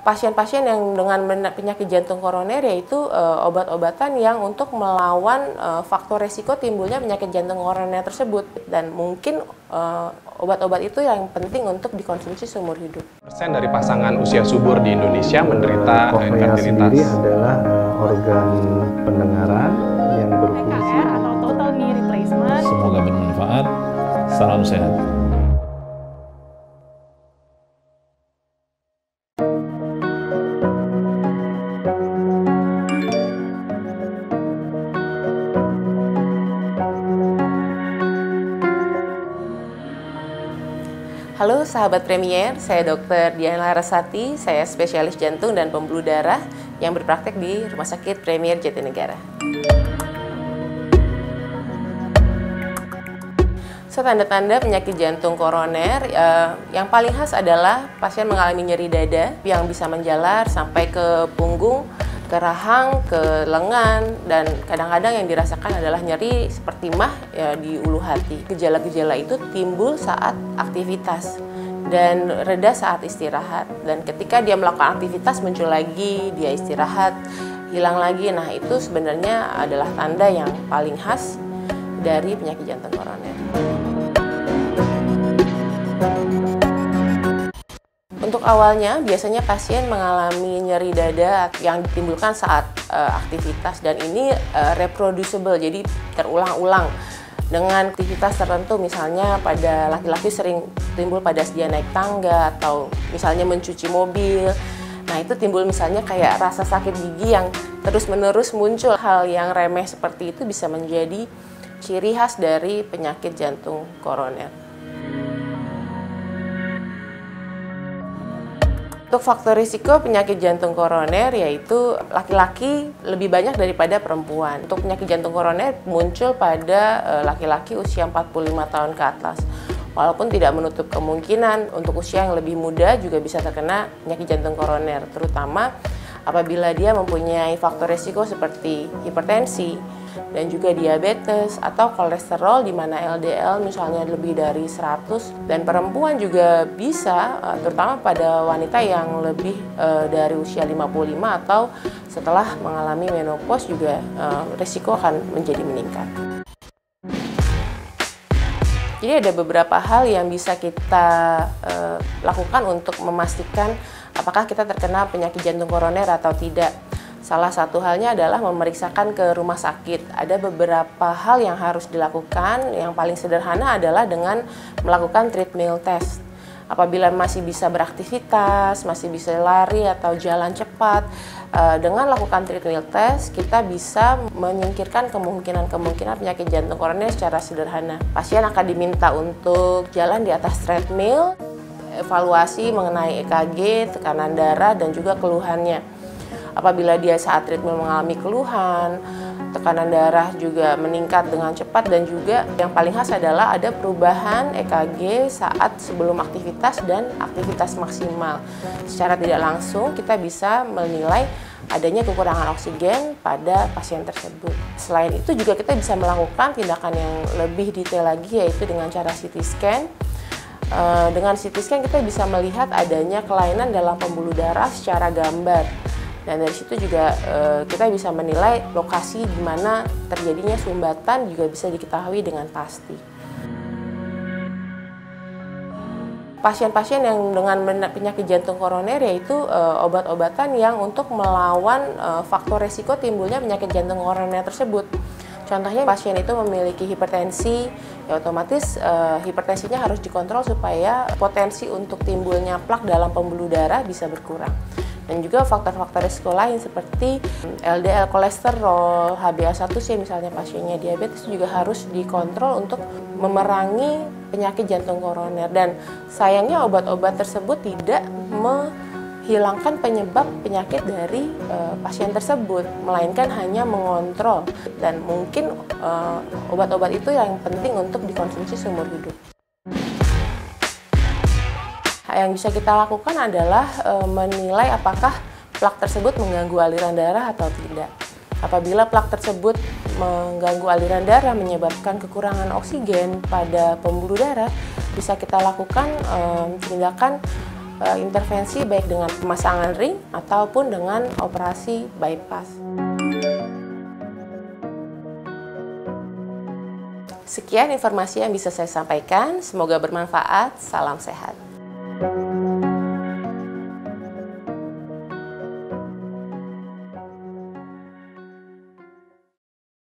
Pasien-pasien yang dengan penyakit jantung koroner yaitu obat-obatan yang untuk melawan faktor resiko timbulnya penyakit jantung koroner tersebut, dan mungkin obat-obat itu yang penting untuk dikonsumsi seumur hidup. Persen dari pasangan usia subur di Indonesia menderita Koknea sendiri adalah organ pendengaran yang berfungsi TKR atau total knee replacement. Semoga bermanfaat. Salam sehat. Halo sahabat Premier, saya Dr. Diana Larasati, saya spesialis jantung dan pembuluh darah yang berpraktek di Rumah Sakit Premier Jatinegara. So, tanda-tanda penyakit jantung koroner yang paling khas adalah pasien mengalami nyeri dada yang bisa menjalar sampai ke punggung, ke rahang, ke lengan, dan kadang-kadang yang dirasakan adalah nyeri seperti mah ya, di ulu hati. Gejala-gejala itu timbul saat aktivitas dan reda saat istirahat. Dan ketika dia melakukan aktivitas muncul lagi, dia istirahat, hilang lagi. Nah, itu sebenarnya adalah tanda yang paling khas dari penyakit jantung koroner. Untuk awalnya, biasanya pasien mengalami nyeri dada yang ditimbulkan saat aktivitas, dan ini reproducible, jadi terulang-ulang dengan aktivitas tertentu. Misalnya pada laki-laki sering timbul pada dia naik tangga atau misalnya mencuci mobil. Nah, itu timbul misalnya kayak rasa sakit gigi yang terus-menerus muncul. Hal yang remeh seperti itu bisa menjadi ciri khas dari penyakit jantung koroner. Untuk faktor risiko penyakit jantung koroner yaitu laki-laki lebih banyak daripada perempuan. Untuk penyakit jantung koroner muncul pada laki-laki usia 45 tahun ke atas. Walaupun tidak menutup kemungkinan untuk usia yang lebih muda juga bisa terkena penyakit jantung koroner, terutama apabila dia mempunyai faktor risiko seperti hipertensi dan juga diabetes atau kolesterol di mana LDL misalnya lebih dari 100, dan perempuan juga bisa terutama pada wanita yang lebih dari usia 55 atau setelah mengalami menopause juga risiko akan menjadi meningkat. Jadi ada beberapa hal yang bisa kita lakukan untuk memastikan apakah kita terkena penyakit jantung koroner atau tidak. Salah satu halnya adalah memeriksakan ke rumah sakit. Ada beberapa hal yang harus dilakukan. Yang paling sederhana adalah dengan melakukan treadmill test. Apabila masih bisa beraktivitas, masih bisa lari atau jalan cepat, dengan lakukan treadmill test, kita bisa menyingkirkan kemungkinan penyakit jantung koroner secara sederhana. Pasien akan diminta untuk jalan di atas treadmill, evaluasi mengenai EKG, tekanan darah, dan juga keluhannya. Apabila dia saat treadmill mengalami keluhan, tekanan darah juga meningkat dengan cepat, dan juga yang paling khas adalah ada perubahan EKG saat sebelum aktivitas dan aktivitas maksimal. Secara tidak langsung kita bisa menilai adanya kekurangan oksigen pada pasien tersebut. Selain itu juga kita bisa melakukan tindakan yang lebih detail lagi, yaitu dengan cara CT scan. Dengan CT scan kita bisa melihat adanya kelainan dalam pembuluh darah secara gambar. Dan dari situ juga kita bisa menilai lokasi di mana terjadinya sumbatan juga bisa diketahui dengan pasti. Pasien-pasien yang dengan penyakit jantung koroner yaitu obat-obatan yang untuk melawan faktor resiko timbulnya penyakit jantung koroner tersebut. Contohnya pasien itu memiliki hipertensi, ya otomatis hipertensinya harus dikontrol supaya potensi untuk timbulnya plak dalam pembuluh darah bisa berkurang. Dan juga faktor-faktor risiko lain seperti LDL kolesterol, HbA1c misalnya pasiennya diabetes juga harus dikontrol untuk memerangi penyakit jantung koroner. Dan sayangnya obat-obat tersebut tidak menghilangkan penyebab penyakit dari pasien tersebut, melainkan hanya mengontrol. Dan mungkin obat-obat itu yang penting untuk dikonsumsi seumur hidup. Yang bisa kita lakukan adalah menilai apakah plak tersebut mengganggu aliran darah atau tidak. Apabila plak tersebut mengganggu aliran darah menyebabkan kekurangan oksigen pada pembuluh darah, bisa kita lakukan tindakan intervensi baik dengan pemasangan ring ataupun dengan operasi bypass. Sekian informasi yang bisa saya sampaikan, semoga bermanfaat, salam sehat.